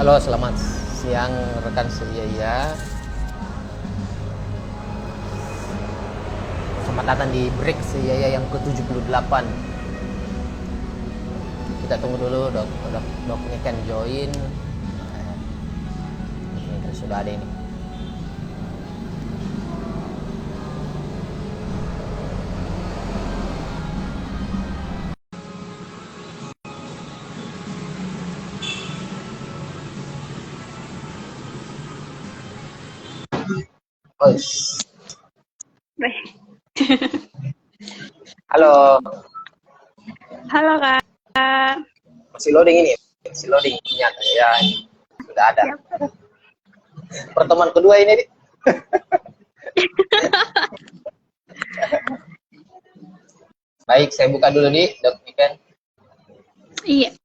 Halo, selamat siang rekan seiyaya. Selamat datang di break seiyaya yang ke-78. Kita tunggu dulu doknya kan join. Ini sudah ada ini. Oh. Halo. Halo Kak. Masih loading ini? Masih loading nyata ya. Sudah ada. Pertemuan kedua ini. Baik, saya buka dulu nih, Dok Niken. Iya.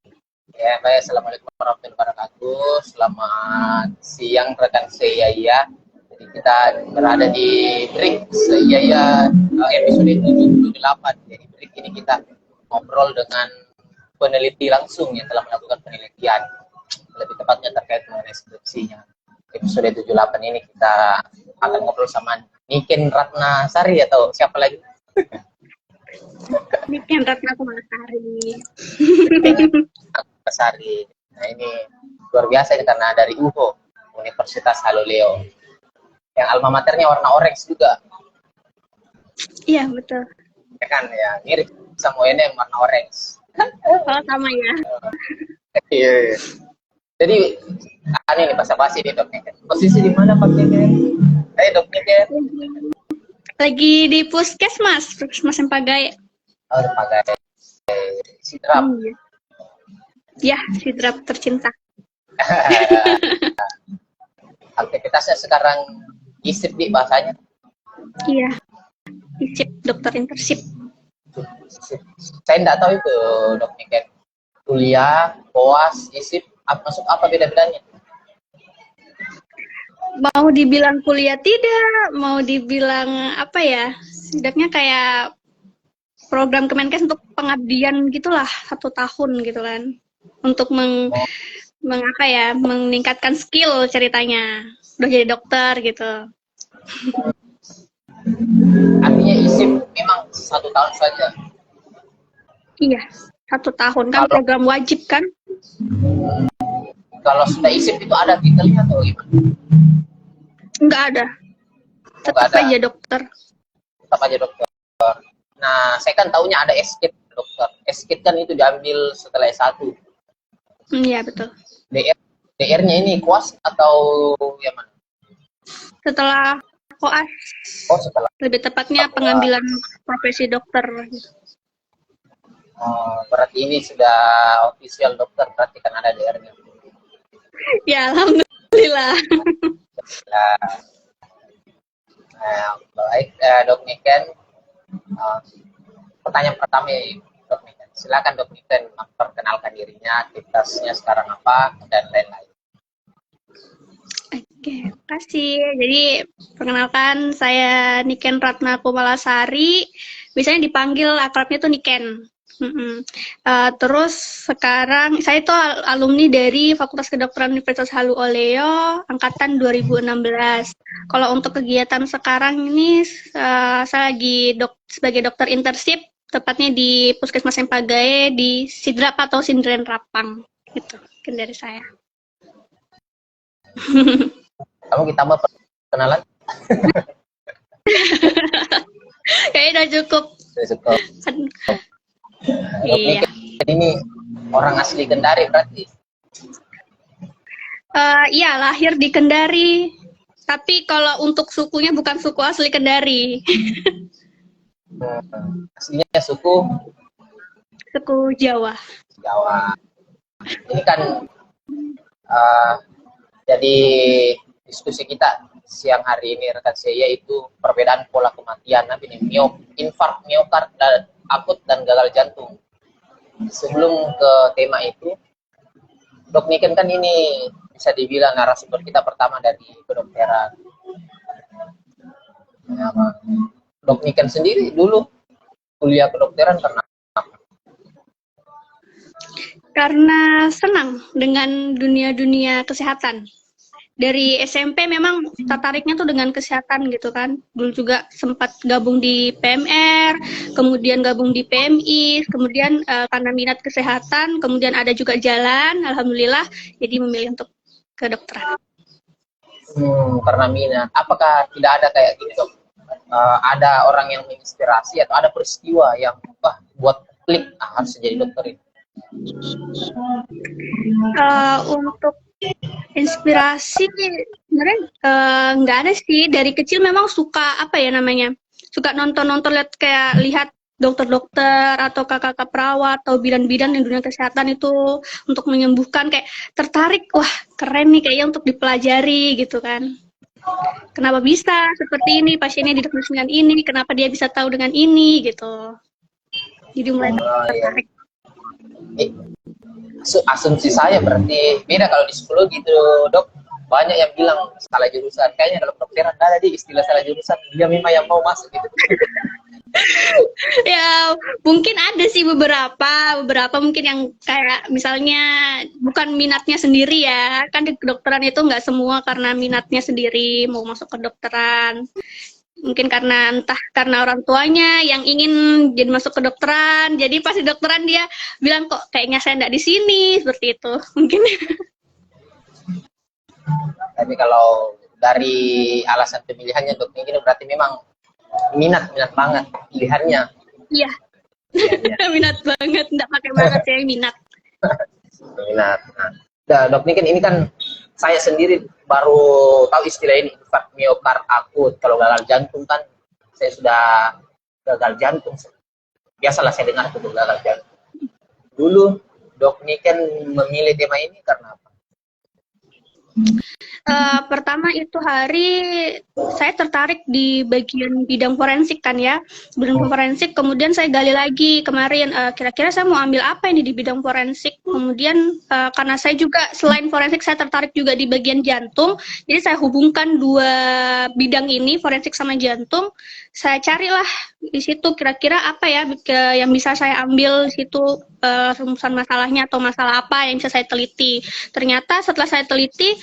Ya, baik. Assalamualaikum warahmatullahi wabarakatuh. Selamat siang rekan seiyaya. Jadi kita berada di break seiyaya episode 78. Jadi break ini kita ngobrol dengan peneliti langsung yang telah melakukan penelitian. Lebih tepatnya terkait mengenai skripsinya. Episode 78 ini kita akan ngobrol sama Niken Ratnasari atau siapa lagi? Niken Ratnasari. Sari. Nah ini luar biasa ini karena dari UHO, Universitas Haloleo. Yang alma maternya warna orange juga. Iya betul. Ya kan ya, mirip sama UNM warna orange. Oh sama ya. Iya. Jadi aneh nih basa-basi nih Dok Niken. Posisi di mana Pak Niken? Dok Niken. Lagi di Puskesmas Sempagai. Oh, pakai sidrap. Ya, sidrap tercinta. Aktivitasnya sekarang isip di bahasanya. Iya. Isip dokter internship. Saya tidak tahu itu Dok Niken. Kuliah, koas, isip, masuk apa beda-bedanya? Mau dibilang kuliah tidak, mau dibilang apa ya? Setidaknya kayak program Kemenkes untuk pengabdian gitulah 1 tahun gitu kan. Untuk meningkatkan skill ceritanya. Udah jadi dokter gitu. Artinya isip memang 1 tahun saja. Iya, 1 tahun kan program wajib kan? Kalau sudah isip itu ada titelnya atau gimana? Enggak ada. Tetap aja dokter. Tetap aja dokter. Nah, saya kan taunya ada SKIT dokter. SKIT kan itu diambil setelah S1. Iya, betul. DR-nya ini koas atau yang mana? Setelah koas. Oh, setelah. Lebih tepatnya pengambilan profesi dokter. Berarti ini sudah official dokter, berarti kan ada DR-nya. Ya, alhamdulillah. Baik, Dok Niken. Pertanyaan pertama, Dok Niken. Silakan Dok Niken memperkenalkan dirinya, aktivitasnya sekarang apa, dan lain-lain. Oke, kasih. Jadi, perkenalkan saya Niken Ratnakumalasari. Biasanya dipanggil akrabnya tuh Niken. Terus sekarang saya itu alumni dari Fakultas Kedokteran Universitas Haloleo angkatan 2016. Kalau untuk kegiatan sekarang ini saya lagi sebagai dokter internship, tepatnya di Puskesmas Sempagai di Sidrap atau Sindren Rapang. Gitu, mungkin dari saya. Kamu kita mau perkenalan? Kayaknya udah cukup. Iya. Ini orang asli Kendari berarti? Iya, lahir di Kendari. Tapi kalau untuk sukunya bukan suku asli Kendari. Aslinya suku Jawa. Jawa. Ini kan jadi diskusi kita siang hari ini rekan saya yaitu perbedaan pola kematian infark miokard dan akut dan gagal jantung. Sebelum ke tema itu, Dok Niken kan ini bisa dibilang narasumber kita pertama dari kedokteran. Dok Niken sendiri dulu kuliah kedokteran karena apa? Karena senang dengan dunia-dunia kesehatan. Dari SMP memang tertariknya tuh dengan kesehatan gitu kan. Dulu juga sempat gabung di PMR, kemudian gabung di PMI, kemudian karena minat kesehatan, kemudian ada juga jalan, alhamdulillah, jadi memilih untuk kedokteran. Karena minat. Apakah tidak ada kayak gini dok? Ada orang yang menginspirasi atau ada peristiwa yang buat klik harus jadi dokter ini? Untuk inspirasi sebenarnya nggak ada sih. Dari kecil memang suka apa ya namanya, suka nonton lihat dokter-dokter atau kakak-kakak perawat atau bidan-bidan di dunia kesehatan itu untuk menyembuhkan, kayak tertarik, wah keren nih kayaknya untuk dipelajari gitu kan. Kenapa bisa seperti ini, pasiennya didiagnosis dengan ini, kenapa dia bisa tahu dengan ini gitu. Jadi mulai tertarik. Asumsi saya berarti beda kalau di psikologi gitu dok, banyak yang bilang salah jurusan. Kayaknya kalau kedokteran ada di istilah salah jurusan, dia memang yang mau masuk gitu. Ya mungkin ada sih beberapa mungkin yang kayak misalnya bukan minatnya sendiri ya, kan di kedokteran itu nggak semua karena minatnya sendiri mau masuk kedokteran. Mungkin karena entah karena orang tuanya yang ingin jadi masuk kedokteran, jadi pas di dokteran dia bilang kok kayaknya saya nggak di sini, seperti itu mungkin. Tapi kalau dari alasan pemilihannya dok ini berarti memang minat banget pilihannya. Iya. Minat banget, nggak pakai banget ya, minat. Minat. Nah, dok ini kan saya sendiri baru tahu istilah ini, infark miokard akut. Kalau gagal jantung kan saya sudah gagal jantung. Biasalah saya dengar itu gagal jantung. Dulu dok kan memilih tema ini karena apa? Pertama itu hari saya tertarik di bagian bidang forensik kan ya, bidang forensik. Kemudian saya gali lagi kemarin, kira-kira saya mau ambil apa ini di bidang forensik. Kemudian karena saya juga selain forensik saya tertarik juga di bagian jantung, jadi saya hubungkan dua bidang ini, forensik sama jantung. Saya carilah di situ kira-kira apa ya yang bisa saya ambil di situ, rumusan masalahnya atau masalah apa yang bisa saya teliti. Ternyata setelah saya teliti,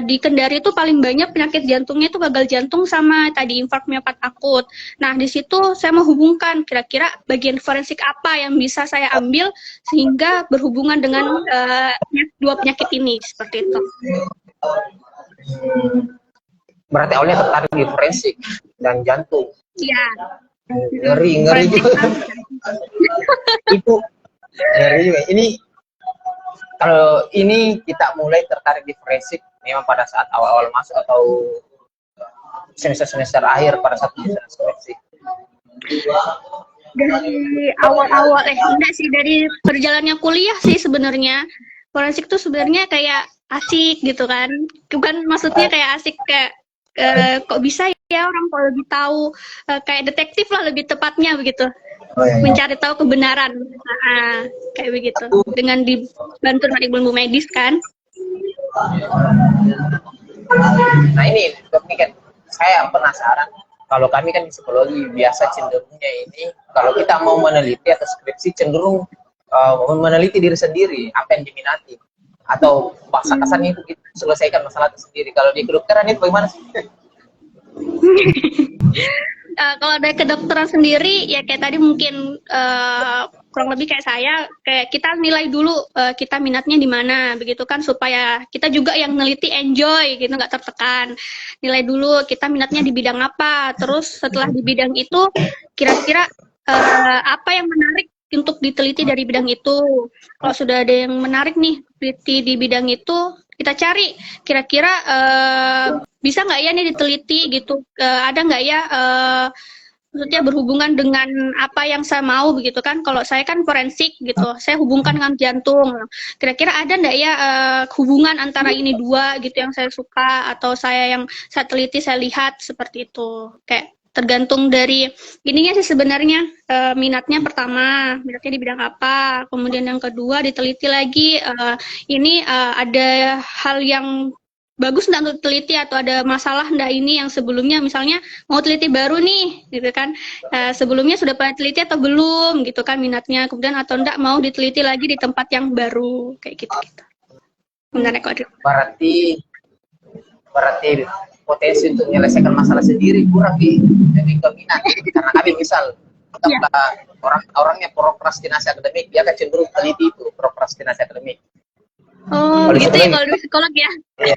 di Kendari itu paling banyak penyakit jantungnya itu gagal jantung sama tadi infark miokard akut. Nah di situ saya menghubungkan kira-kira bagian forensik apa yang bisa saya ambil sehingga berhubungan dengan dua penyakit ini, seperti itu. Berarti awalnya tertarik di forensik dan jantung. Iya. Ngeri juga. Itu ngeri juga. Ini kalau ini kita mulai tertarik di forensik memang pada saat awal-awal masuk atau semester akhir pada saat forensik? Dari awal-awal, enggak sih, dari perjalanannya kuliah sih sebenarnya. Forensik tuh sebenarnya kayak asik gitu kan. Bukan maksudnya kayak asik kayak kok bisa ya orang kalau lebih tahu, kayak detektif lah lebih tepatnya begitu. Mencari tahu kebenaran, kayak begitu, dengan dibantu dengan ilmu medis kan. Nah ini dok kan saya penasaran, kalau kami kan di psikologi biasa cenderungnya ini kalau kita mau meneliti atau skripsi cenderung meneliti diri sendiri apa yang diminati atau bahasa kasarnya itu kita selesaikan masalah itu sendiri. Kalau di kedokteran itu bagaimana sih? Kalau dari kedokteran sendiri ya kayak tadi mungkin kurang lebih kayak saya, kayak kita nilai dulu kita minatnya di mana begitu kan, supaya kita juga yang neliti enjoy gitu, nggak tertekan. Nilai dulu kita minatnya di bidang apa, terus setelah di bidang itu kira-kira apa yang menarik untuk diteliti dari bidang itu. Kalau sudah ada yang menarik nih teliti di bidang itu, kita cari kira-kira bisa nggak ya nih diteliti gitu, ada nggak ya maksudnya berhubungan dengan apa yang saya mau begitu kan. Kalau saya kan forensik gitu, saya hubungkan dengan jantung, kira-kira ada nggak ya hubungan antara ini dua gitu yang saya suka atau yang saya teliti, saya lihat, seperti itu. Kayak tergantung dari ininya sih sebenarnya, minatnya pertama, minatnya di bidang apa, kemudian yang kedua diteliti lagi ini ada hal yang bagus nggak untuk teliti atau ada masalah nggak ini yang sebelumnya misalnya mau teliti baru nih gitu kan, sebelumnya sudah pernah teliti atau belum gitu kan minatnya, kemudian atau enggak mau diteliti lagi di tempat yang baru kayak gitu gitu. Sebenarnya kok berarti potensi untuk menyelesaikan masalah sendiri kurang di minat, karena kami misal orangnya prokrastinasi akademik, dia akan cenderung teliti itu prokrastinasi akademik. Oh gitu ya kalau di psikolog ya. Iya.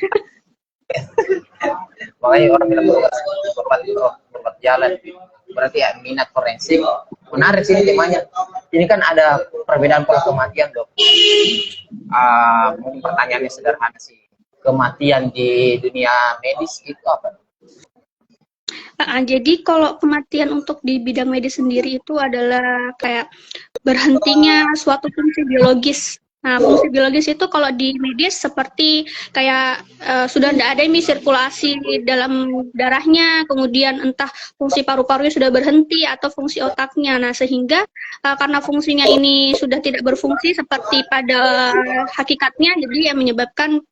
Makanya orang bilang berbuat jalan, berarti ya minat forensik. Menarik sih temanya. Ini kan ada perbedaan pola kematian, Dok. Mungkin pertanyaannya sederhana sih. Kematian di dunia medis itu apa? Jadi kalau kematian untuk di bidang medis sendiri itu adalah kayak berhentinya suatu fungsi biologis. Nah, fungsi biologis itu kalau di medis seperti kayak sudah tidak ada ini sirkulasi di dalam darahnya, kemudian entah fungsi paru-parunya sudah berhenti atau fungsi otaknya. Nah, sehingga karena fungsinya ini sudah tidak berfungsi seperti pada hakikatnya, jadi yang menyebabkan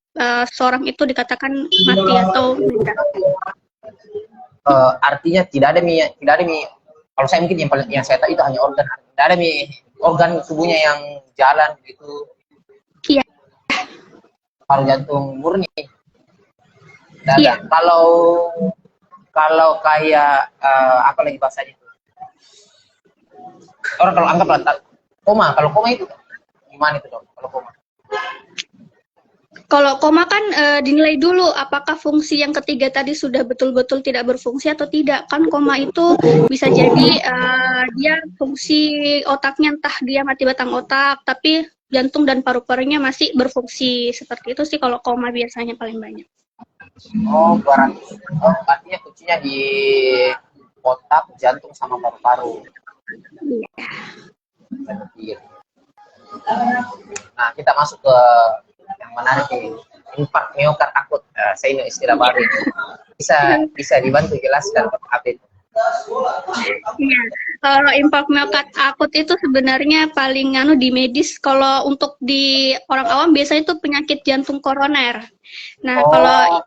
seorang itu dikatakan mati atau meninggal. Artinya tidak ada kalau saya mungkin yang saya tahu itu hanya organ, tidak ada organ tubuhnya yang jalan gitu. Iya. Paru jantung murni. Iya. Kalau kayak apa lagi bahasanya itu? Orang kalau anggaplah kalau koma itu gimana itu, Dok? Kalau koma kan dinilai dulu apakah fungsi yang ketiga tadi sudah betul-betul tidak berfungsi atau tidak. Kan koma itu bisa jadi dia fungsi otaknya entah dia mati batang otak, tapi jantung dan paru-parunya masih berfungsi. Seperti itu sih kalau koma biasanya paling banyak. Artinya kuncinya di otak, jantung, sama paru-paru. Iya. Nah, kita masuk ke yang menarik nih, infark miokard akut. Saya ini istilah baru. Bisa dibantu jelaskan apa itu? Iya, kalau infark miokard akut itu sebenarnya paling di medis. Kalau untuk di orang awam biasanya itu penyakit jantung koroner. Nah, kalau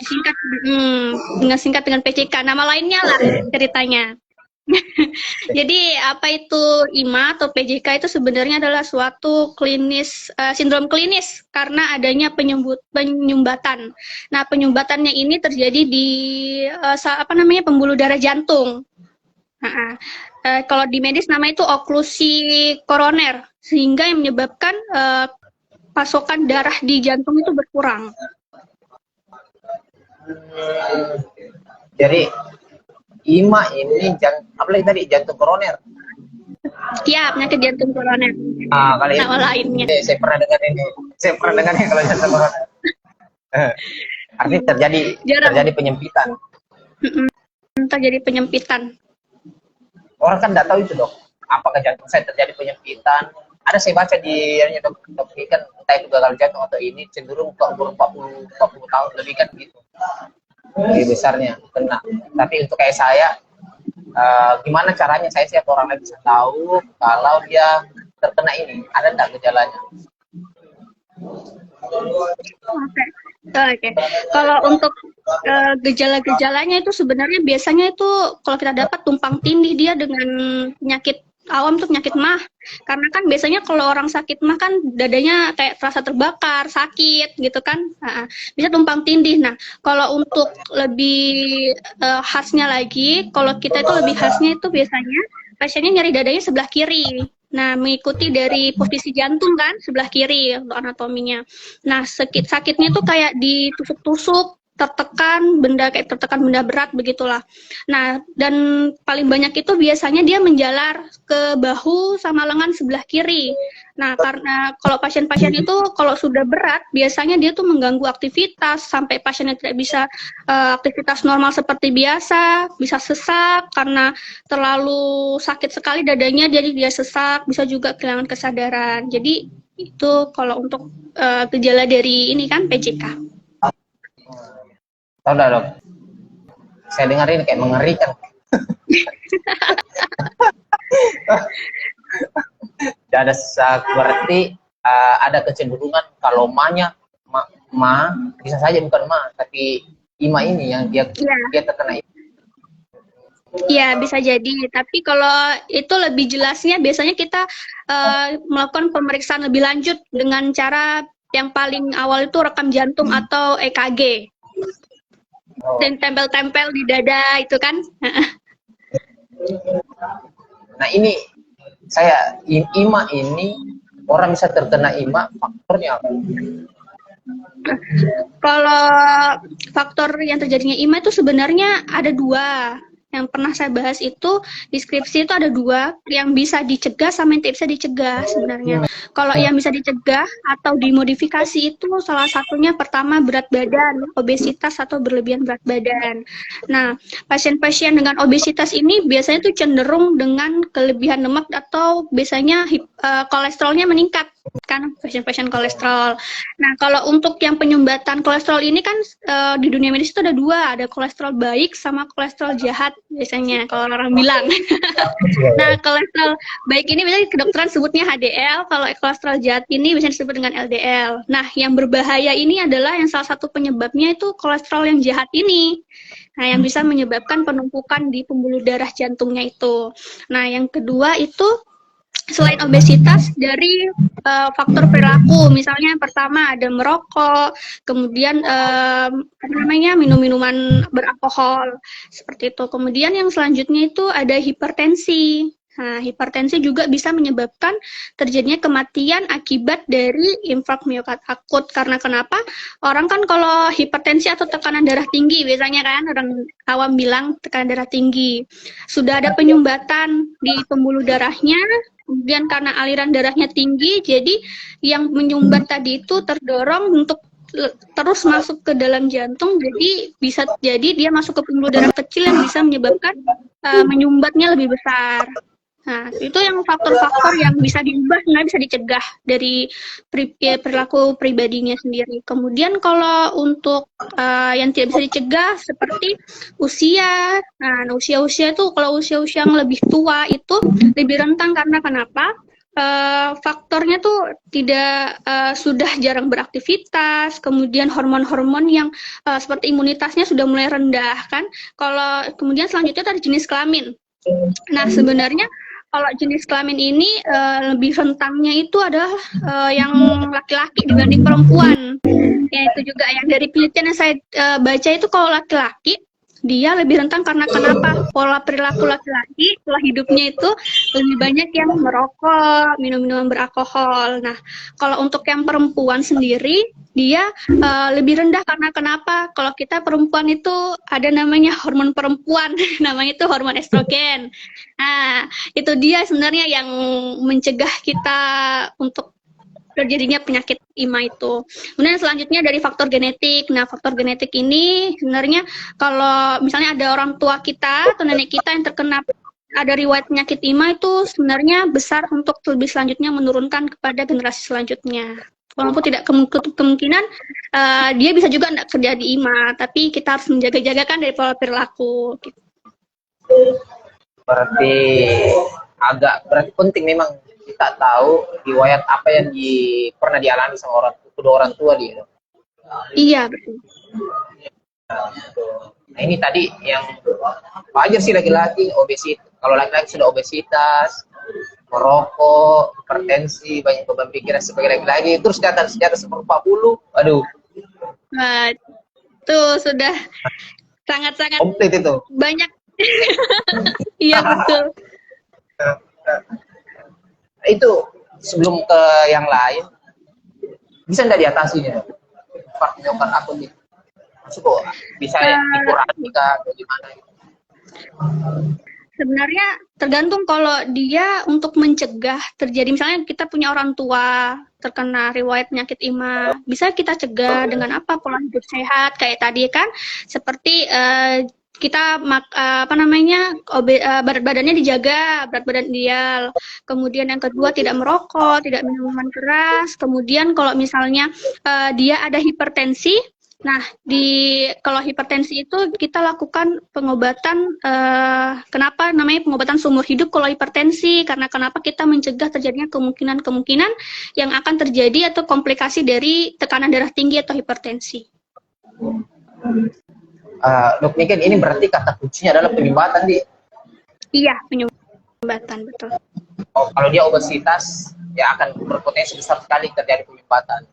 disingkat dengan PCK, nama lainnya lah ceritanya. Jadi apa itu IMA atau PJK itu sebenarnya adalah suatu sindrom klinis karena adanya penyumbatan. Nah, penyumbatannya ini terjadi di pembuluh darah jantung. Kalau di medis nama itu oklusi koroner, sehingga yang menyebabkan pasokan darah di jantung itu berkurang. Jadi IMA ini apalagi tadi jantung koroner. Iya, penyakit jantung koroner. Kali nama lainnya. Saya pernah dengar ini kalau jantung koroner. Artinya terjadi penyempitan. Terjadi penyempitan. Orang kan tidak tahu itu, Dok. Apakah jantung saya terjadi penyempitan? Ada saya baca di dok kan entah itu gagal jantung atau ini cenderung ke umur 40 tahun lebih kan gitu. Lebih besarnya kena. Tapi untuk kayak saya, gimana caranya saya siapa orang lain bisa tahu kalau dia terkena ini, ada enggak gejalanya? Oke. Kalau untuk gejala-gejalanya itu sebenarnya biasanya itu kalau kita dapat tumpang tindih dia dengan penyakit awam tuh penyakit mah. Karena kan biasanya kalau orang sakit mah kan dadanya kayak terasa terbakar, sakit gitu kan. Bisa tumpang tindih. Nah, kalau untuk lebih khasnya lagi, kalau kita itu lebih khasnya itu biasanya pasiennya nyeri dadanya sebelah kiri. Nah, mengikuti dari posisi jantung kan, sebelah kiri untuk anatominya. Nah, sakitnya tuh kayak ditusuk-tusuk, tertekan benda berat begitulah. Nah, dan paling banyak itu biasanya dia menjalar ke bahu sama lengan sebelah kiri. Nah, karena kalau pasien-pasien itu kalau sudah berat biasanya dia tuh mengganggu aktivitas sampai pasiennya tidak bisa aktivitas normal seperti biasa, bisa sesak karena terlalu sakit sekali dadanya jadi dia sesak, bisa juga kehilangan kesadaran. Jadi itu kalau untuk gejala dari ini kan PJK. Tahu dah, Dok. Saya dengar ini kayak mengerikan. Berarti ada kecenderungan kalau ma, bisa saja bukan ma, tapi ima ini yang dia terkena itu. Iya, bisa jadi. Tapi kalau itu lebih jelasnya biasanya kita melakukan pemeriksaan lebih lanjut dengan cara yang paling awal itu rekam jantung atau EKG. Dan tempel-tempel di dada itu kan. Nah ini saya ima ini orang bisa terkena ima faktornya apa? Kalau faktor yang terjadinya ima itu sebenarnya ada dua. Yang pernah saya bahas itu deskripsi itu ada dua, yang bisa dicegah sama yang tidak bisa dicegah sebenarnya. Kalau yang bisa dicegah atau dimodifikasi itu salah satunya pertama berat badan, obesitas atau berlebihan berat badan. Nah, pasien-pasien dengan obesitas ini biasanya tuh cenderung dengan kelebihan lemak atau biasanya kolesterolnya meningkat kan, pasien-pasien kolesterol. Nah, kalau untuk yang penyumbatan kolesterol ini kan di dunia medis itu ada dua, ada kolesterol baik sama kolesterol jahat biasanya kalau orang bilang. Nah, kolesterol baik ini biasanya kedokteran sebutnya HDL, kalau kolesterol jahat ini biasanya disebut dengan LDL. Nah, yang berbahaya ini adalah yang salah satu penyebabnya itu kolesterol yang jahat ini. Nah, yang bisa menyebabkan penumpukan di pembuluh darah jantungnya itu. Nah, yang kedua itu selain obesitas dari faktor perilaku, misalnya yang pertama ada merokok, kemudian minum minuman beralkohol seperti itu. Kemudian yang selanjutnya itu ada hipertensi. Nah, hipertensi juga bisa menyebabkan terjadinya kematian akibat dari infark miokard akut. Karena kenapa? Orang kan kalau hipertensi atau tekanan darah tinggi, biasanya kan orang awam bilang tekanan darah tinggi. Sudah ada penyumbatan di pembuluh darahnya, kemudian karena aliran darahnya tinggi, jadi yang menyumbat tadi itu terdorong untuk terus masuk ke dalam jantung, jadi bisa jadi dia masuk ke pembuluh darah kecil yang bisa menyebabkan menyumbatnya lebih besar. Nah, itu yang faktor-faktor yang bisa diubah, nggak bisa dicegah dari perilaku pribadinya sendiri. Kemudian kalau untuk yang tidak bisa dicegah seperti usia, nah usia-usia itu kalau usia-usia yang lebih tua itu lebih rentan karena kenapa? Faktornya tuh tidak sudah jarang beraktivitas, kemudian hormon-hormon yang seperti imunitasnya sudah mulai rendah kan. Kalau kemudian selanjutnya ada jenis kelamin. Nah, sebenarnya kalau jenis kelamin ini lebih rentangnya itu adalah yang laki-laki dibanding perempuan. Ya itu juga yang dari penelitian yang saya baca itu kalau laki-laki dia lebih rentan karena kenapa? Pola perilaku laki-laki, pola hidupnya itu lebih banyak yang merokok, minum-minuman beralkohol. Nah, kalau untuk yang perempuan sendiri, dia lebih rendah karena kenapa? Kalau kita perempuan itu ada namanya hormon perempuan, namanya itu hormon estrogen. Nah, itu dia sebenarnya yang mencegah kita untuk terjadinya penyakit IMA itu. Kemudian selanjutnya dari faktor genetik. Nah, faktor genetik ini sebenarnya kalau misalnya ada orang tua kita atau nenek kita yang terkena ada riwayat penyakit IMA itu sebenarnya besar untuk lebih selanjutnya menurunkan kepada generasi selanjutnya. Walaupun tidak kemungkinan dia bisa juga tidak terjadi IMA, tapi kita harus menjaga-jaga kan dari pola perilaku. Gitu. Berarti penting memang kita tahu riwayat apa yang pernah dialami sama kedua orang tua dia. Iya, betul. Nah, ini tadi yang wajar sih laki-laki obesitas. Kalau laki-laki sudah obesitas, merokok, hipertensi, banyak beban pikiran sebagai laki-laki, terus senjata seperempat bulu, aduh. Nah, itu sudah sangat-sangat komplit itu. Banyak. Iya, betul. Itu sebelum ke yang lain bisa nggak diatasinya infark miokard akut itu? Maksudku bisa dikurangi kah atau gimana? Sebenarnya tergantung kalau dia untuk mencegah terjadi, misalnya kita punya orang tua terkena riwayat penyakit IMA, bisa kita cegah dengan apa? Pola hidup sehat kayak tadi kan, seperti kita berat badannya dijaga, berat badan ideal. Kemudian yang kedua tidak merokok, tidak minum minuman keras. Kemudian kalau misalnya dia ada hipertensi, Nah, kalau hipertensi itu kita lakukan pengobatan, kenapa namanya pengobatan seumur hidup kalau hipertensi? Karena kenapa kita mencegah terjadinya kemungkinan-kemungkinan yang akan terjadi atau komplikasi dari tekanan darah tinggi atau hipertensi. Dok Niken, ini berarti kata kuncinya adalah penyumbatan, Di? Iya, penyumbatan, betul. Oh, kalau dia obesitas, ya akan berpotensi besar sekali terjadi penyumbatan.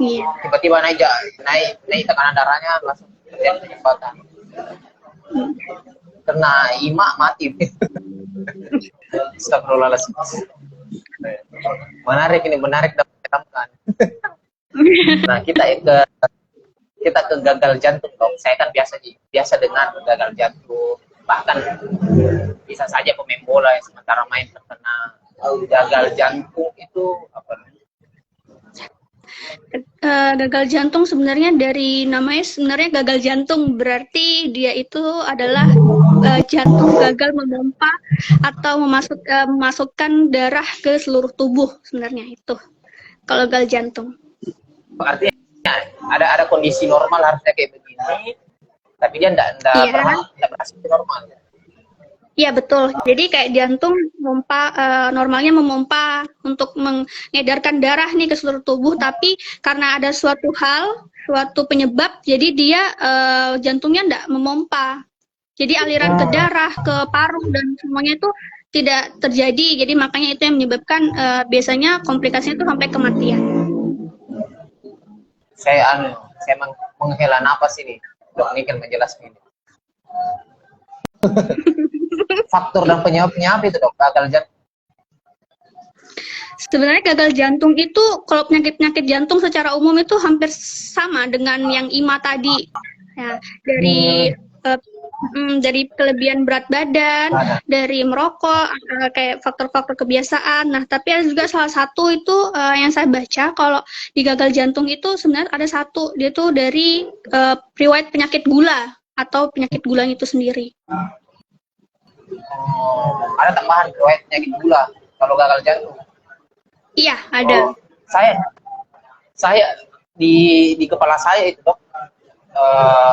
Iya. Tiba-tiba naik tekanan darahnya, langsung terjadi penyumbatan. Karena imak mati. Astagfirullahaladzim. Menarik dapat ditemukan. Nah, kita ke gagal jantung, dok. Saya kan biasa dengan gagal jantung, bahkan bisa saja pemain bola yang sementara main terkena gagal jantung itu apa? Gagal jantung sebenarnya dari namanya sebenarnya gagal jantung, berarti dia itu adalah jantung gagal memompa atau memasukkan darah ke seluruh tubuh, sebenarnya itu kalau gagal jantung. Artinya ada kondisi normal harusnya kayak begini, tapi dia tidak berhasil normal. Iya betul. Jadi kayak jantung normalnya memompa untuk mengedarkan darah nih ke seluruh tubuh, tapi karena ada suatu penyebab, jadi dia jantungnya tidak memompa. Jadi aliran ke darah, ke paru dan semuanya itu tidak terjadi. Jadi makanya itu yang menyebabkan biasanya komplikasinya itu sampai kematian. Saya menghela napas ini, Dok Niken menjelaskan ini. Faktor dan penyebabnya apa itu, Dok, gagal jantung? Sebenarnya gagal jantung itu kalau penyakit-penyakit jantung secara umum itu hampir sama dengan yang IMA tadi. Ya, dari kelebihan berat badan, dari merokok, kayak faktor-faktor kebiasaan. Nah, tapi ada juga salah satu itu yang saya baca, kalau di gagal jantung itu sebenarnya ada satu, dia tuh dari riwayat penyakit gula atau penyakit gulanya itu sendiri. Ada tambahan riwayat penyakit gula kalau gagal jantung? Iya, ada. Saya di kepala saya itu, Dok,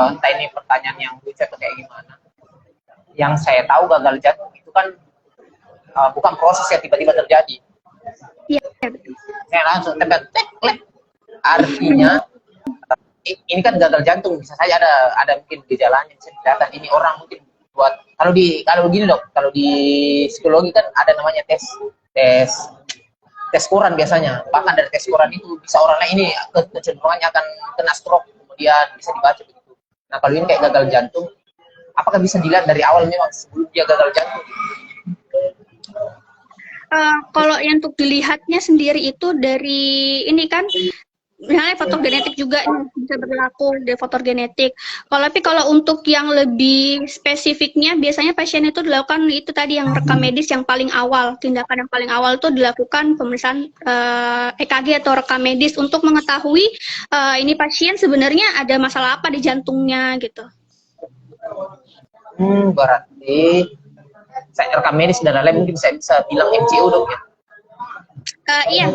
entah ini pertanyaan yang lucu atau kayak gimana. Yang saya tahu gagal jantung itu kan bukan proses yang tiba-tiba terjadi. Iya, betul. Saya langsung tembak, artinya ini kan gagal jantung, bisa saja ada mungkin gejalanya, bisa kelihatan ini orang mungkin buat kalau gini, Dok, kalau di psikologi kan ada namanya tes koran biasanya. Bahkan dari tes koran itu bisa orang lain ini kecenderungannya akan kena stroke, kemudian bisa dibaca begitu. Nah, kalau ini kayak gagal jantung, apakah bisa dilihat dari awal memang sebelum dia gagal jantung? Kalau yang untuk dilihatnya sendiri itu dari ini kan, misalnya faktor genetik juga bisa berlaku dari faktor genetik. Tapi kalau untuk yang lebih spesifiknya, biasanya pasien itu dilakukan itu tadi yang rekam medis yang paling awal. Tindakan yang paling awal itu dilakukan pemeriksaan EKG atau rekam medis untuk mengetahui ini pasien sebenarnya ada masalah apa di jantungnya gitu. Berarti saya rekam medis dan lain-lain mungkin saya bisa bilang MCO, Dok, ya? Iya,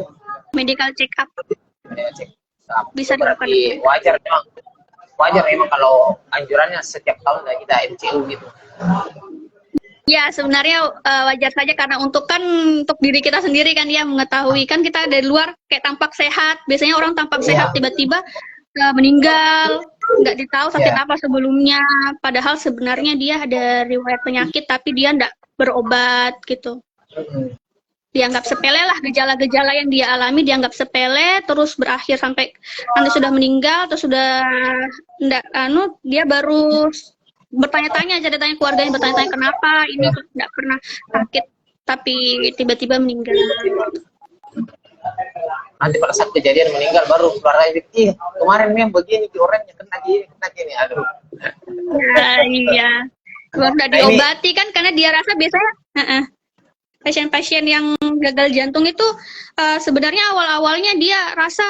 medical check up. Bisa berarti wajar memang kalau anjurannya setiap tahun kita MCO gitu. Ya, sebenarnya wajar saja karena untuk diri kita sendiri kan ya, mengetahui kan kita dari luar kayak tampak sehat. Biasanya orang tampak sehat tiba-tiba meninggal, nggak ditahu sakit apa sebelumnya. Padahal sebenarnya dia ada riwayat penyakit tapi dia nggak berobat gitu. Dianggap sepele lah, gejala-gejala yang dia alami dianggap sepele, terus berakhir sampai nanti sudah meninggal atau sudah dia baru bertanya-tanya, tanya keluarganya, bertanya-tanya kenapa ini tidak pernah sakit tapi tiba-tiba meninggal. Nanti pada saat kejadian meninggal baru keluarga itu, kemarin memang begini orangnya kena gini, aduh. Iya, udah diobati kan karena dia rasa biasanya pasien-pasien yang gagal jantung itu sebenarnya awal-awalnya dia rasa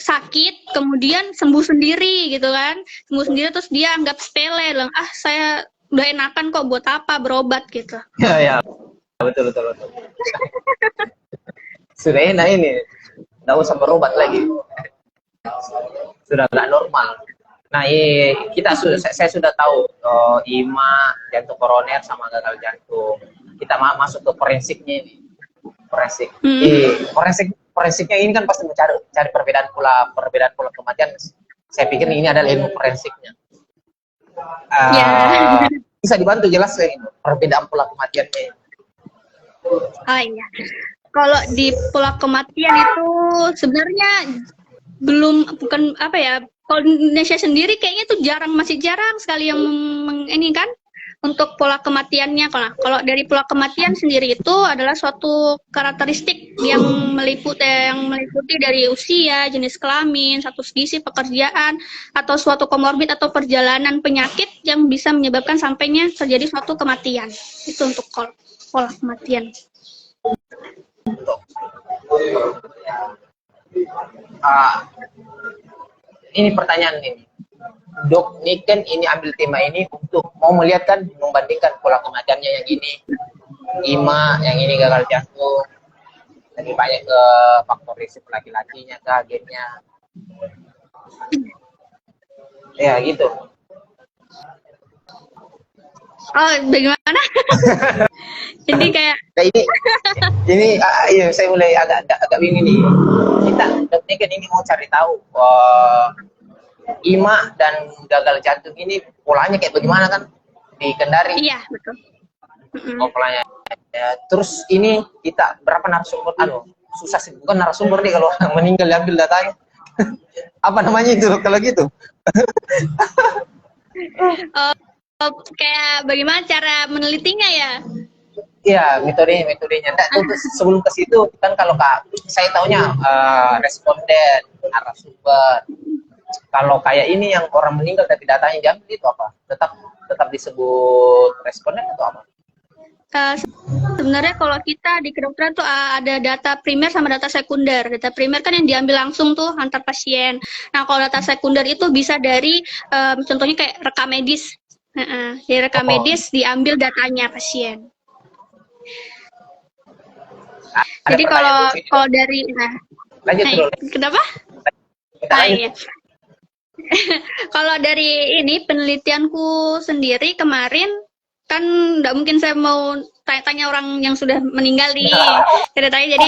sakit, kemudian sembuh sendiri gitu kan, sembuh sendiri terus dia anggap sepele, bilang saya udah enakan kok, buat apa berobat gitu. Ya, betul. Sudah enak ini, nggak usah berobat lagi. sudah nggak normal. Nah, saya sudah tahu IMA, jantung koroner sama gagal jantung. Kita masuk ke forensiknya ini. Forensik. Forensiknya ini kan pasti mencari perbedaan pola kematian. Saya pikir ini adalah ilmu forensiknya. Bisa dibantu jelas ini perbedaan pola kematiannya. Oh iya. Kalau di pola kematian itu sebenarnya bukan apa ya, kalau di Indonesia sendiri kayaknya itu masih jarang sekali yang ini kan untuk pola kematiannya. Kalau dari pola kematian sendiri itu adalah suatu karakteristik yang meliputi dari usia, jenis kelamin, status gizi, pekerjaan, atau suatu komorbid atau perjalanan penyakit yang bisa menyebabkan sampainya terjadi suatu kematian. Itu untuk pola kematian. Ini pertanyaan ini, Dok Niken ini ambil tema ini untuk mau melihatkan, membandingkan pola kematiannya yang ini IMA, yang ini gagal jantung, lebih banyak ke faktor risiko laki-lakinya, ke gennya, ya gitu. Oh, bagaimana? Jadi kayak ini iya, saya mulai agak bingung nih. Dok Niken ini mau cari tahu IMA dan gagal jantung ini polanya kayak bagaimana kan di Kendari? Iya, betul. Oh, polanya. Ya, terus ini kita berapa narasumber? Susah sih, bukan narasumber nih kalau meninggal diambil datanya. Apa namanya itu kalau gitu? Kayak bagaimana cara menelitinya ya? Iya, metodenya. Nah, sebelum ke situ kan kalau saya taunya responden, narasumber. Kalau kayak ini yang orang meninggal tapi datanya diambil itu apa? Tetap disebut responden atau apa? Sebenarnya kalau kita di kedokteran tuh ada data primer sama data sekunder. Data primer kan yang diambil langsung tuh antar pasien. Nah, kalau data sekunder itu bisa dari contohnya kayak rekam medis. Dari rekam medis diambil datanya pasien. Jadi kalau dari kenapa? Iya. Kalau dari ini penelitianku sendiri kemarin kan nggak mungkin saya mau tanya-tanya orang yang sudah meninggal nih ceritanya, jadi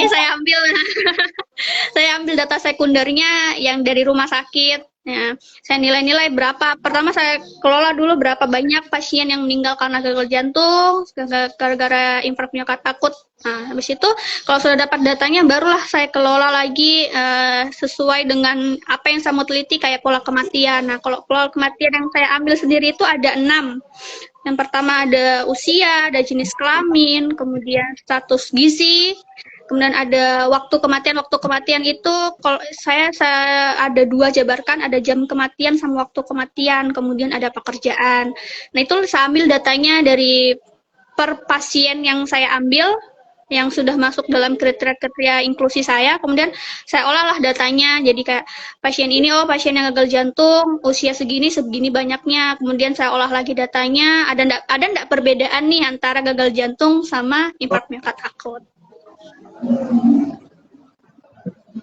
saya ambil data sekundernya yang dari rumah sakit. Ya, saya nilai berapa. Pertama saya kelola dulu berapa banyak pasien yang meninggal karena gagal jantung, gara-gara infark miokard akut. Nah, habis itu kalau sudah dapat datanya, barulah saya kelola lagi sesuai dengan apa yang saya mau teliti kayak pola kematian. Nah, kalau pola kematian yang saya ambil sendiri itu ada 6. Yang pertama ada usia, ada jenis kelamin, kemudian status gizi, kemudian ada waktu kematian. Waktu kematian itu kalau saya ada 2 jabarkan, ada jam kematian sama waktu kematian, kemudian ada pekerjaan. Nah, itu saya ambil datanya dari per pasien yang saya ambil, yang sudah masuk dalam kriteria inklusi saya, kemudian saya olahlah datanya. Jadi kayak pasien ini, pasien yang gagal jantung, usia segini banyaknya, kemudian saya olah lagi datanya, ada ndak perbedaan nih antara gagal jantung sama infark miokard akut.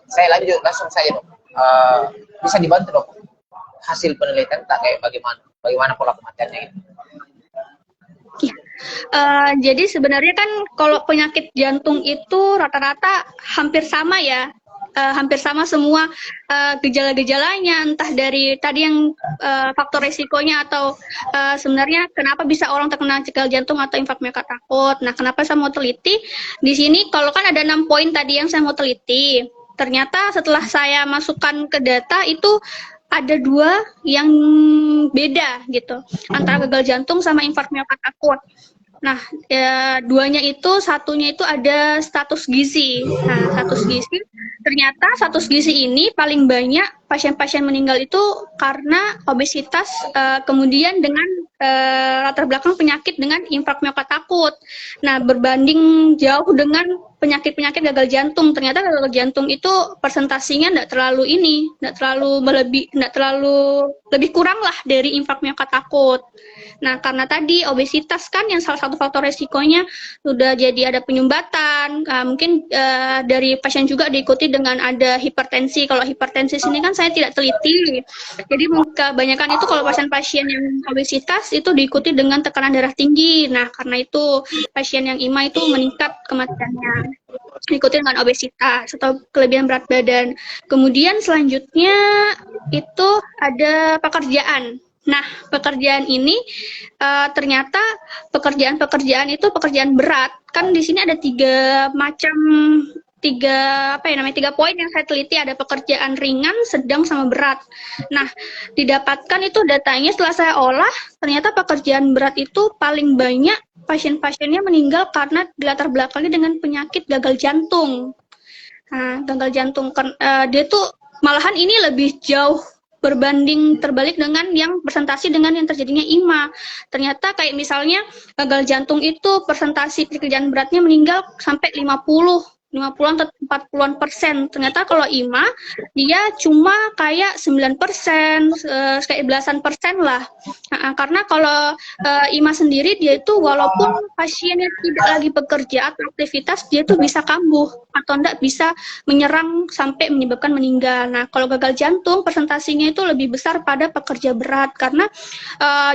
Saya lanjut langsung saja, Dok. Bisa dibantu, Dok, hasil penelitian tak kayak bagaimana pola kematiannya itu? Ya. Jadi sebenarnya kan kalau penyakit jantung itu rata-rata hampir sama ya, hampir sama semua gejala-gejalanya, entah dari tadi yang faktor resikonya atau sebenarnya kenapa bisa orang terkena gagal jantung atau infark miokard akut. Nah, kenapa saya mau teliti di sini? Kalau kan ada 6 poin tadi yang saya mau teliti, ternyata setelah saya masukkan ke data itu ada 2 yang beda gitu antara gagal jantung sama infark miokard akut. Nah, 2-nya itu, satunya itu ada status gizi. Nah, status gizi, ternyata status gizi ini paling banyak pasien-pasien meninggal itu karena obesitas, kemudian dengan latar belakang penyakit dengan infark miokard akut. Nah, berbanding jauh dengan penyakit-penyakit gagal jantung, ternyata gagal jantung itu persentasinya tidak terlalu lebih kurang lah dari infark miokard akut. Nah, karena tadi obesitas kan yang salah satu faktor resikonya sudah jadi ada penyumbatan, mungkin dari pasien juga diikuti dengan ada hipertensi. Kalau hipertensi sini kan kan saya tidak teliti. Jadi kebanyakan itu kalau pasien-pasien yang obesitas itu diikuti dengan tekanan darah tinggi. Nah, karena itu pasien yang IMA itu meningkat kematiannya. Diikuti dengan obesitas atau kelebihan berat badan. Kemudian selanjutnya itu ada pekerjaan. Nah, pekerjaan ini ternyata pekerjaan itu pekerjaan berat. Kan di sini ada tiga poin yang saya teliti, ada pekerjaan ringan, sedang, sama berat. Nah, didapatkan itu datanya setelah saya olah, ternyata pekerjaan berat itu paling banyak pasien-pasiennya meninggal karena dilatar belakangi dengan penyakit gagal jantung. Nah, gagal jantung, dia tuh malahan ini lebih jauh berbanding terbalik dengan yang presentasi dengan yang terjadinya IMA. Ternyata kayak misalnya gagal jantung itu presentasi pekerjaan beratnya meninggal sampai 50-an atau 40-an%. Ternyata kalau IMA dia cuma kayak 9%, kayak belasan persen lah. Karena kalau IMA sendiri dia itu walaupun pasiennya tidak lagi bekerja atau aktivitas, dia itu bisa kambuh atau enggak bisa menyerang sampai menyebabkan meninggal. Nah, kalau gagal jantung presentasinya itu lebih besar pada pekerja berat karena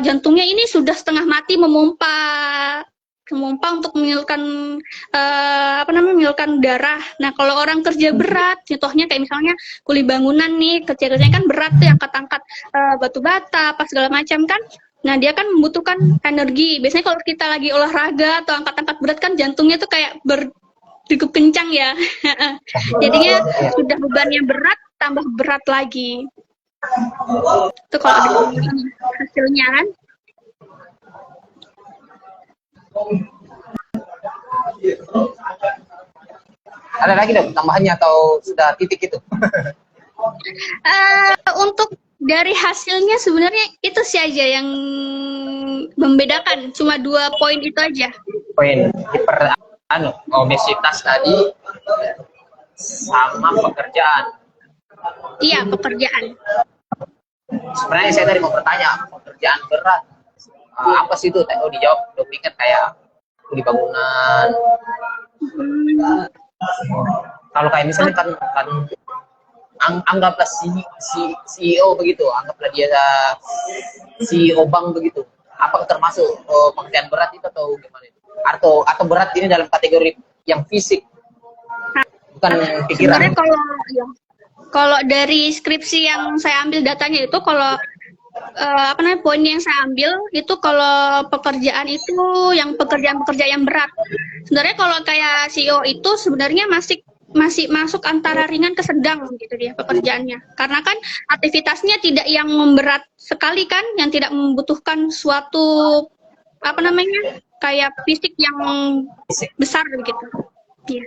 jantungnya ini sudah setengah mati memompa untuk menyalurkan darah. Nah, kalau orang kerja berat, contohnya kayak misalnya kuli bangunan nih, kerja-kerjanya kan berat tuh, angkat-angkat batu bata, apa segala macam kan. Nah, dia kan membutuhkan energi. Biasanya kalau kita lagi olahraga atau angkat-angkat berat kan jantungnya tuh kayak cukup kencang ya. Jadinya sudah bebannya berat, tambah berat lagi. Itu kalau ada hasilnya kan. Ada lagi dong tambahannya atau sudah titik itu? Untuk dari hasilnya sebenarnya itu sih aja yang membedakan, cuma 2 poin itu aja. Poin obesitas tadi sama pekerjaan. Iya, pekerjaan. Sebenarnya saya tadi mau bertanya, pekerjaan berat apa sih itu? Oh, dijawab Dominikan kayak di bangunan. Kalau kayak misalnya kan anggaplah CEO begitu, anggaplah dia CEO bank begitu. Apa termasuk pekerjaan berat itu atau gimana itu? Atau berat ini dalam kategori yang fisik, bukan pikiran? Sebenarnya kalau dari skripsi yang saya ambil datanya itu, kalau poin yang saya ambil itu kalau pekerjaan itu yang pekerjaan yang berat. Sebenarnya kalau kayak CEO itu sebenarnya masih masuk antara ringan ke sedang gitu dia pekerjaannya. Karena kan aktivitasnya tidak yang memberat sekali kan, yang tidak membutuhkan suatu kayak fisik yang besar begitu. Iya.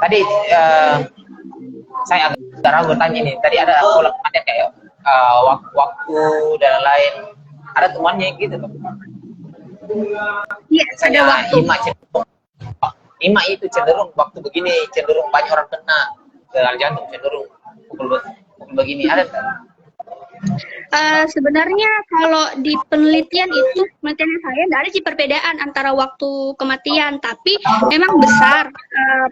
Tadi saya agak ragu tanya nih. Tadi ada pola kematian kayak waktu dan lain. Ada temannya gitu tuh. Iya, ada waktu. IMA itu cenderung waktu begini cenderung banyak orang kena gagal jantung, cenderung pukul begini. Ada tak? Sebenarnya kalau di penelitian saya tidak ada sih perbedaan antara waktu kematian, tapi memang besar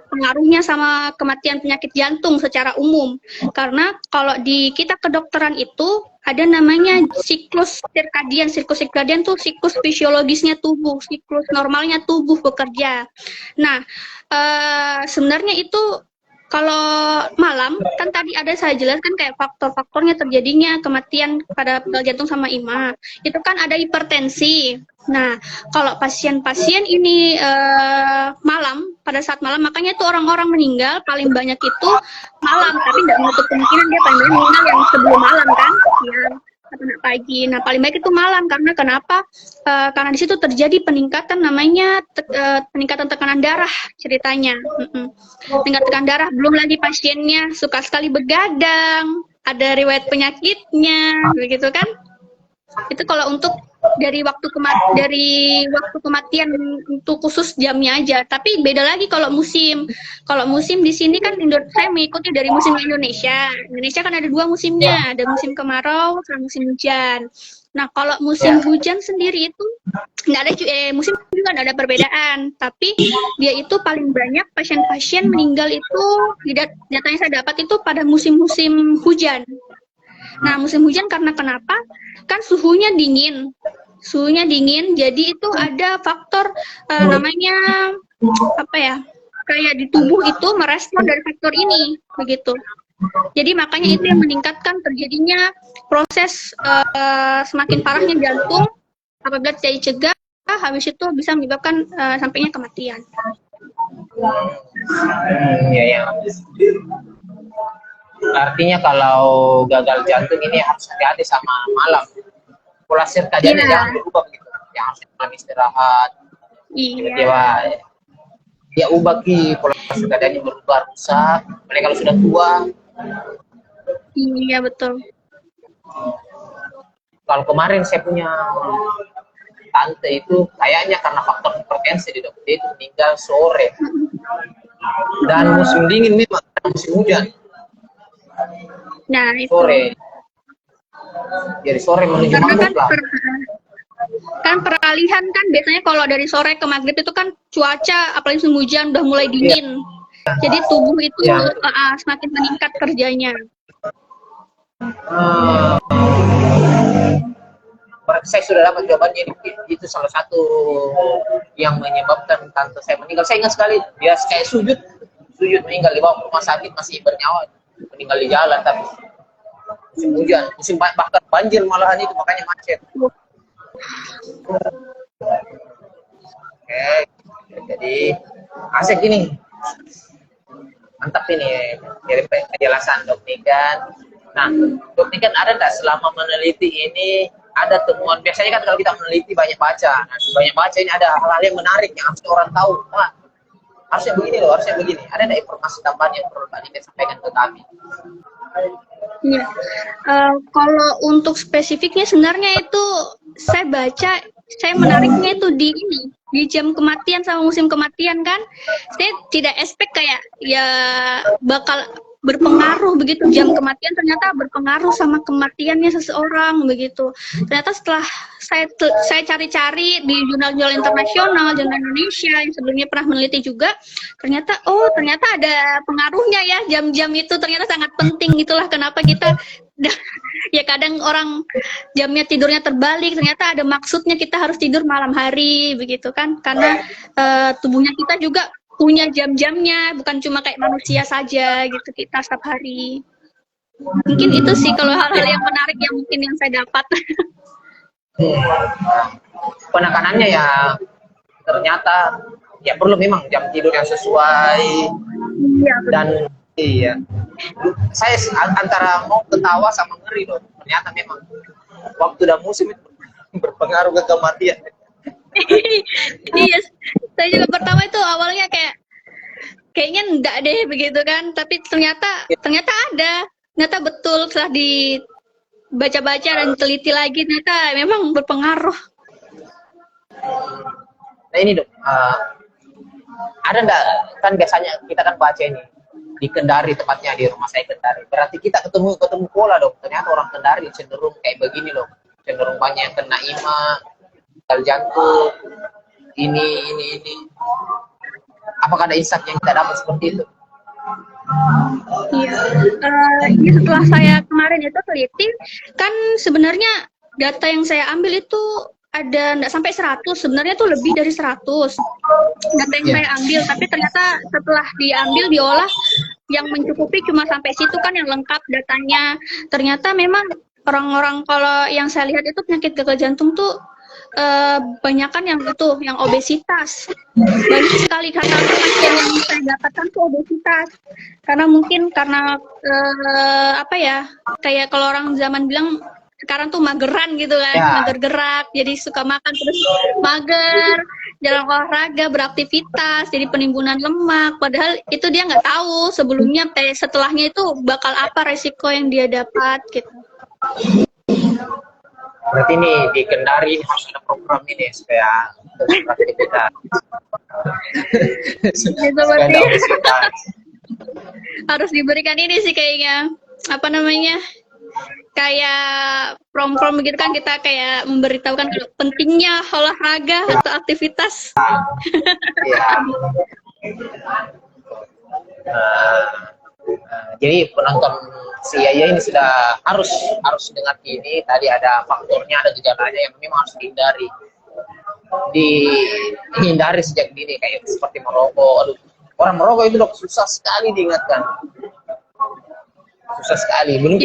pengaruhnya sama kematian penyakit jantung secara umum. Karena kalau di kita kedokteran itu ada namanya siklus sirkadian. Siklus sirkadian tuh siklus fisiologisnya tubuh, siklus normalnya tubuh bekerja. Nah, sebenarnya itu kalau malam, kan tadi ada saya jelaskan kayak faktor-faktornya terjadinya kematian pada jantung sama IMA. Itu kan ada hipertensi. Nah, kalau pasien-pasien ini pada saat malam, makanya itu orang-orang meninggal paling banyak itu malam. Tapi tidak menutup kemungkinan dia paling banyak meninggal yang sebelum malam kan, yang pagi. Nah, paling baik itu malam karena kenapa? Karena di situ terjadi peningkatan namanya peningkatan tekanan darah ceritanya. Peningkatan tekanan darah, belum lagi pasiennya suka sekali begadang, ada riwayat penyakitnya, begitu kan? Itu kalau untuk dari waktu kematian untuk khusus jamnya aja. Tapi beda lagi kalau musim. Kalau musim di sini kan saya mengikuti dari musim Indonesia. Indonesia kan ada 2 musimnya, ada musim kemarau sama musim hujan. Nah, kalau musim Ya. hujan sendiri itu nggak ada musim juga nggak ada perbedaan, tapi dia itu paling banyak pasien-pasien meninggal itu data yang saya dapat itu pada musim-musim hujan. Nah, musim hujan karena kenapa? Kan suhunya dingin, jadi itu ada faktor namanya apa ya? Kayak di tubuh itu merespon dari faktor ini, begitu. Jadi makanya itu yang meningkatkan terjadinya proses semakin parahnya jantung apabila tidak dicegah, habis itu bisa menyebabkan sampainya kematian. Iya, ya. Artinya kalau gagal jantung ini harus hati-hati sama malam. Pola sirkadiannya jangan berubah begitu. Yang harus malam istirahat. Tiba-tiba dia ubah pola sirkadiannya berubah, rusak. Mereka kalau sudah tua. Iya, betul. Kalau kemarin saya punya tante itu kayaknya karena faktor hipertensi di dok, dia itu meninggal sore. Dan musim dingin memang, musim hujan. Nah, itu. Sore. Jadi sore menuju maghrib lah. Kan peralihan kan biasanya kalau dari sore ke maghrib itu kan cuaca apalagi musim hujan udah mulai dingin. Jadi tubuh itu semakin meningkat kerjanya. Saya sudah dapat jawabannya, itu salah satu yang menyebabkan tante saya meninggal. Saya ingat sekali, dia kayak sujud meninggal, dibawa ke rumah sakit masih bernyawa, meninggal di jalan. Tapi musim hujan, bahkan banjir malahan itu, makanya macet. Oke, jadi asik ini, mantap ini dari penjelasan Dok Niken. Nah, Dok Niken ada nggak selama meneliti ini ada temuan? Biasanya kan kalau kita meneliti banyak baca, nah banyak baca ini ada hal-hal yang menarik yang harus orang tahu. Wah, harusnya begini loh, harusnya begini. Ada nggak informasi tambahan yang perlu Dok Niken sampaikan ke kami? Ya, kalau untuk spesifiknya sebenarnya itu saya baca, saya menariknya itu di jam kematian sama musim kematian kan, saya tidak expect kayak ya bakal berpengaruh begitu jam kematian, ternyata berpengaruh sama kematiannya seseorang begitu. Ternyata setelah saya cari-cari di jurnal-jurnal internasional, jurnal Indonesia yang sebelumnya pernah meneliti juga, ternyata ada pengaruhnya ya, jam-jam itu ternyata sangat penting. Itulah kenapa kita ya kadang orang jamnya tidurnya terbalik, ternyata ada maksudnya kita harus tidur malam hari begitu kan, karena tubuhnya kita juga punya jam-jamnya, bukan cuma kayak manusia saja gitu kita setiap hari. Mungkin itu sih kalau hal-hal yang menarik yang mungkin yang saya dapat. Penekanannya ya ternyata ya perlu memang jam tidur yang sesuai. Ya, dan iya, saya antara mau ketawa sama ngeri loh. Ternyata memang waktu dan musim itu berpengaruh ke kematian. Iya, saya juga pertama itu awalnya kayaknya enggak deh begitu kan, tapi ternyata ada, ternyata betul setelah dibaca-baca dan teliti lagi ternyata memang berpengaruh. Nah ini Dok, ada enggak, kan biasanya kita kan baca ini di Kendari, tepatnya di rumah saya Kendari, berarti kita ketemu pola Dok. Ternyata orang Kendari cenderung kayak begini loh, cenderung banyak yang kena IMA, gagal jantung, ini. Apakah ada insight yang kita dapat seperti itu? Iya, setelah saya kemarin itu teliti, kan sebenarnya data yang saya ambil itu ada nggak sampai 100, sebenarnya tuh lebih dari 100 data yang saya ambil, tapi ternyata setelah diambil, diolah, yang mencukupi cuma sampai situ kan yang lengkap datanya. Ternyata memang orang-orang kalau yang saya lihat itu penyakit gagal jantung tuh banyakan yang obesitas. Banyak sekali karena pasien yang saya dapatkan tuh obesitas. Karena mungkin kayak kalau orang zaman bilang sekarang tuh mageran gitu kan, mager gerak, jadi suka makan terus mager, jarang olahraga, beraktivitas, jadi penimbunan lemak. Padahal itu dia nggak tahu sebelumnya, setelahnya itu bakal apa resiko yang dia dapat gitu. Berarti ini di Kendari ini harus ada program ini supaya beraktivitas. Harus diberikan ini sih kayaknya, apa namanya, kayak prom-prom begitu kan, kita kayak memberitahukan kalau pentingnya olahraga atau aktivitas. Iya. Jadi penonton si Yaya ini sudah harus dengar ini. Tadi ada faktornya, ada gejalanya yang memang harus dihindari sejak dini, kayak seperti merokok. Aduh, orang merokok itu dok susah sekali diingatkan, susah sekali. Belum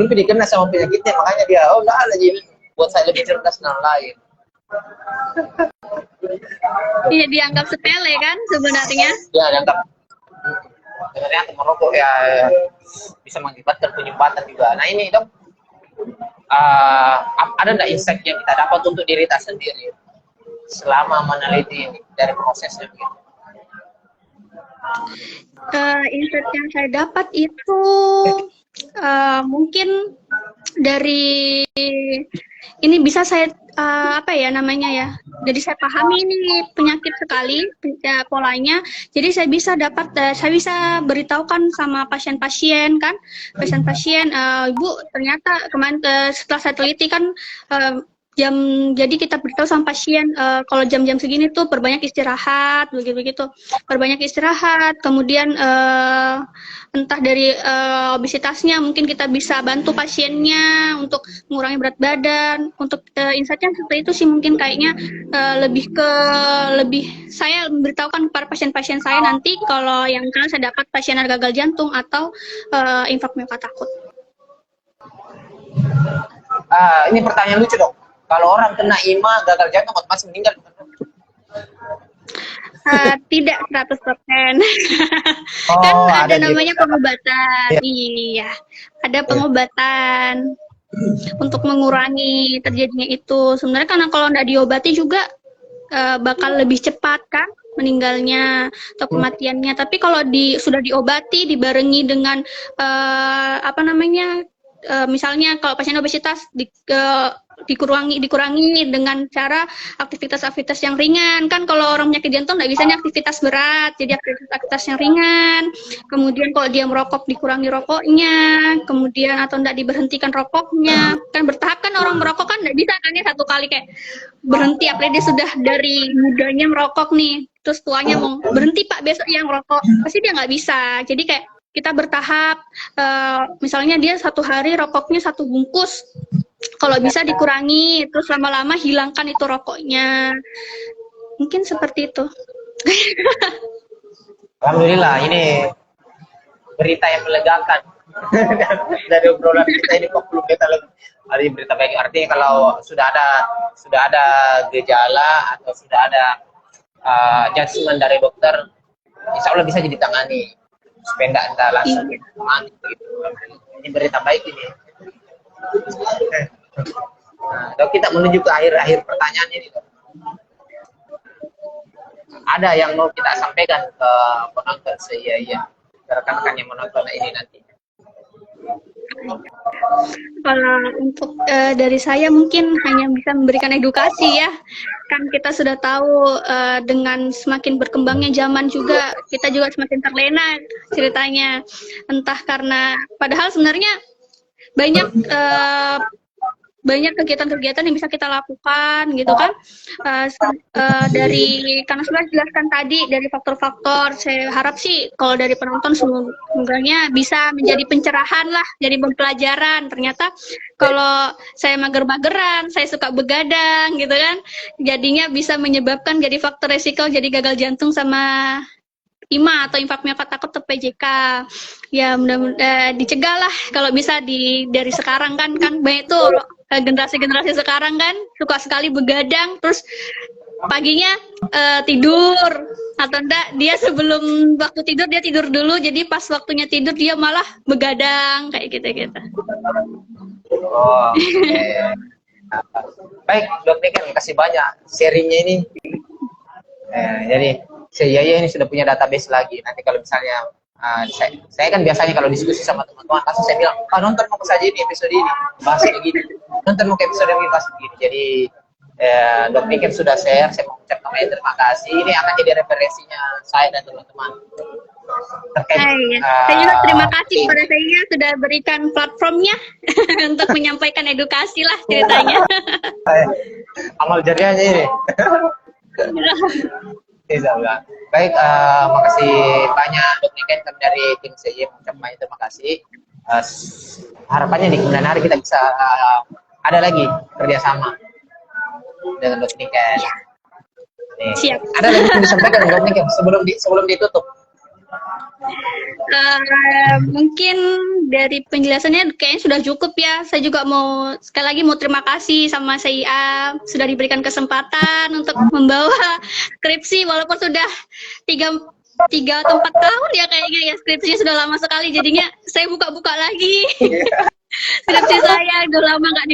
dikena sama penyakitnya, makanya dia lah jadi buat saya lebih cerdas dan lain. Iya, dianggap sepele kan sebenarnya. Ya, dianggap sebenarnya merokok ya bisa mengakibatkan penyumbatan juga. Nah ini dok, ada nggak insight yang kita dapat untuk diri kita sendiri selama meneliti ini dari prosesnya gitu? Insight yang saya dapat itu mungkin dari ini bisa saya apa ya namanya ya. Jadi saya pahami ini penyakit sekali polanya. Jadi saya bisa beritahukan sama pasien-pasien kan, pasien-pasien, Ibu ternyata kemarin setelah saya teliti kan jadi kita beritahu sama pasien kalau jam-jam segini tuh perbanyak istirahat, begitu, perbanyak istirahat. Kemudian entah dari obesitasnya mungkin kita bisa bantu pasiennya untuk mengurangi berat badan. Untuk insightnya seperti itu sih, mungkin kayaknya lebih saya memberitahukan kepada pasien-pasien saya nanti kalau yang kalian saya dapat pasien ada gagal jantung atau infark miokarditis akut. Ini pertanyaan lucu dok. Kalau orang kena IMA gagal jantung otomatis meninggal? Tidak 100%. Oh, kan ada namanya pengobatan. Iya, ada pengobatan untuk mengurangi terjadinya itu. Sebenarnya karena kalau nggak diobati juga bakal lebih cepat kan meninggalnya atau kematiannya. Tapi kalau sudah diobati dibarengi dengan misalnya kalau pasien obesitas dikurangi dengan cara aktivitas-aktivitas yang ringan kan. Kalau orang penyakit jantung nggak bisa nih aktivitas berat, jadi aktivitas yang ringan. Kemudian kalau dia merokok dikurangi rokoknya, kemudian atau nggak diberhentikan rokoknya. Kan bertahap kan, orang merokok kan nggak bisa kan ya satu kali kayak berhenti, apalagi dia sudah dari mudanya merokok nih terus tuanya mau berhenti Pak besok yang merokok, pasti dia nggak bisa. Jadi kayak kita bertahap, misalnya dia satu hari rokoknya 1 bungkus, kalau bisa dikurangi, terus lama-lama hilangkan itu rokoknya. Mungkin seperti itu. Alhamdulillah, ini berita yang melegakan. Dari obrolan kita ini kok belum kita ada berita baik. Artinya kalau sudah ada gejala atau sudah ada judgement dari dokter, insya Allah bisa ditangani supaya tidak langsung mati gitu. Ini berita baik ini. Nah, dok, kita menuju ke akhir pertanyaan ini dok. Ada yang mau kita sampaikan ke penonton rekan-rekan yang menonton ini nanti? Kalau untuk dari saya mungkin hanya bisa memberikan edukasi ya. Kan kita sudah tahu dengan semakin berkembangnya zaman juga, kita juga semakin terlena ceritanya. Entah karena, padahal sebenarnya banyak kegiatan-kegiatan yang bisa kita lakukan gitu kan, dari karena sudah jelaskan tadi dari faktor-faktor. Saya harap sih kalau dari penonton semuanya bisa menjadi pencerahan lah, jadi pembelajaran. Ternyata kalau saya mager-mageran, saya suka begadang gitu kan, jadinya bisa menyebabkan jadi faktor resiko jadi gagal jantung sama IMA atau infark miokarditis akut atau PJK. Ya mudah-mudahan dicegah lah kalau bisa dari sekarang kan banyak tuh generasi sekarang kan suka sekali begadang, terus paginya tidur, atau enggak dia sebelum waktu tidur dia tidur dulu, jadi pas waktunya tidur dia malah begadang kayak gitu. Oh, okay. Baik dok Niken, kasih banyak sharingnya ini. Jadi saya ini sudah punya database lagi. Nanti kalau misalnya saya kan biasanya kalau diskusi sama teman-teman, langsung saya bilang, nonton mau saja ini episode ini bahas kayak gini, nonton mau ke episode ini bahas begini. Jadi dok Niken sudah share, saya mau ucapkan terima kasih. Ini akan jadi referensinya saya dan teman-teman terkait Iya. Saya juga terima kasih kepada saya sudah berikan platformnya untuk menyampaikan edukasi lah ceritanya. amal jariahnya ini. Iya, baik, makasih banyak Dok Niken, kami dari tim CY mengucapkan terima kasih. Harapannya di kemudian hari kita bisa ada lagi kerjasama dengan Dok Niken. Nih. Siap. Ada lagi yang disampaikan Dok Niken sebelum ditutup? Mungkin dari penjelasannya kayaknya sudah cukup ya. Saya juga mau sekali lagi mau terima kasih sama CIA sudah diberikan kesempatan untuk membawa skripsi walaupun sudah 3 atau 4 tahun ya kayaknya ya, skripsinya sudah lama sekali, jadinya saya buka-buka lagi. Skripsi saya udah lama nggak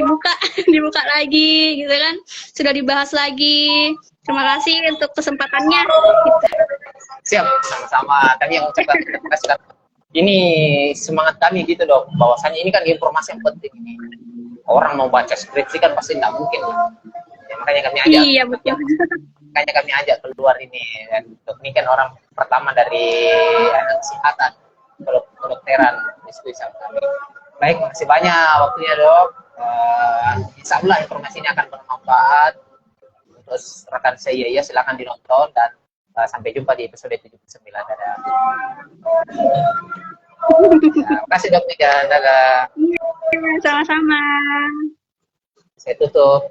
dibuka lagi gitu kan, sudah dibahas lagi. Terima kasih untuk kesempatannya. Siap, sama-sama. Kami yang ucapkan terima kasih. Ini semangat kami gitu Dok, bahwasanya ini kan informasi yang penting ini. Orang mau baca skripsi kan pasti nggak mungkin. Ya, makanya kami ajak. Iya betul. Makanya kami ajak keluar ini. Dan Dok ini kan orang pertama dari kesehatan, kedokteran, diskusi sama kami. Baik, makasih banyak waktunya Dok. Insya Allah informasi ini akan bermanfaat. Terus rekan saya ya silakan dinonton dan sampai jumpa di episode 79. Dadah. Terima kasih Dok Niken. Dadah. Iya, sama-sama. Saya tutup.